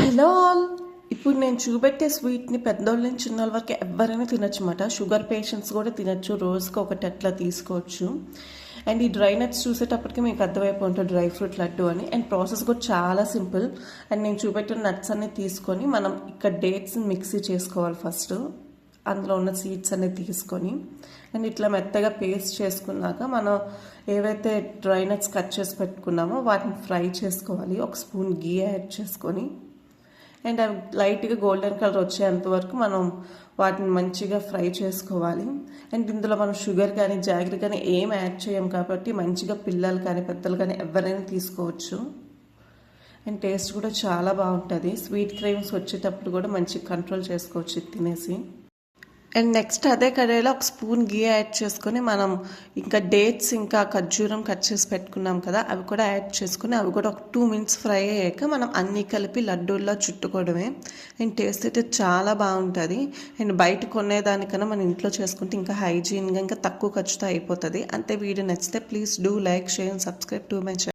Hello all. ఇప్పుడు నేను చూపెట్టే స్వీట్ని పెద్దోళ్ళ నుంచి చిన్నోళ్ళ వరకు ఎవరైనా తినొచ్చు అన్నమాట. షుగర్ పేషెంట్స్ కూడా తినొచ్చు, రోజుకి ఒకటి అట్లా తీసుకోవచ్చు. అండ్ ఈ డ్రై నట్స్ చూసేటప్పటికి మీకు అర్థమైపోయి ఉంటుంది డ్రై ఫ్రూట్ లడ్డు అని. అండ్ ప్రాసెస్ కూడా చాలా సింపుల్. అండ్ నేను చూపెట్టిన నట్స్ అన్ని తీసుకొని మనం ఇక్కడ డేట్స్ని మిక్సీ చేసుకోవాలి ఫస్ట్. అందులో ఉన్న సీడ్స్ అనేది తీసుకొని అండ్ ఇట్లా మెత్తగా పేస్ట్ చేసుకున్నాక మనం ఏవైతే డ్రై నట్స్ కట్ చేసి పెట్టుకున్నామో వాటిని ఫ్రై చేసుకోవాలి. ఒక స్పూన్ గీ యాడ్ చేసుకొని అండ్ అవి లైట్గా గోల్డెన్ కలర్ వచ్చేంత వరకు మనం వాటిని మంచిగా ఫ్రై చేసుకోవాలి. అండ్ ఇందులో మనం షుగర్ కానీ జాగరీ కానీ ఏం యాడ్ చేయం కాబట్టి మంచిగా పిల్లలు కానీ పెద్దలు కానీ ఎవరైనా తీసుకోవచ్చు. అండ్ టేస్ట్ కూడా చాలా బాగుంటుంది. స్వీట్ క్రేవింగ్స్ వచ్చేటప్పుడు కూడా మంచిగా కంట్రోల్ చేసుకోవచ్చు తినేసి. అండ్ నెక్స్ట్ అదే కడాయిలో ఒక స్పూన్ గీ యాడ్ చేసుకొని మనం ఇంకా డేట్స్ ఇంకా ఖర్జూరం కట్ చేసి పెట్టుకున్నాం కదా, అవి కూడా యాడ్ చేసుకొని అవి కూడా ఒక 2 minutes ఫ్రై అయ్యాక మనం అన్నీ కలిపి లడ్డూల్లో చుట్టుకోవడమే. అండ్ టేస్ట్ అయితే చాలా బాగుంటుంది. అండ్ బయట కొనేదానికన్నా మన ఇంట్లో చేసుకుంటే ఇంకా హైజీన్గా ఇంకా తక్కువ ఖర్చుతో అయిపోతుంది. అంతే. వీడియో నచ్చితే please do like, share and subscribe to my channel.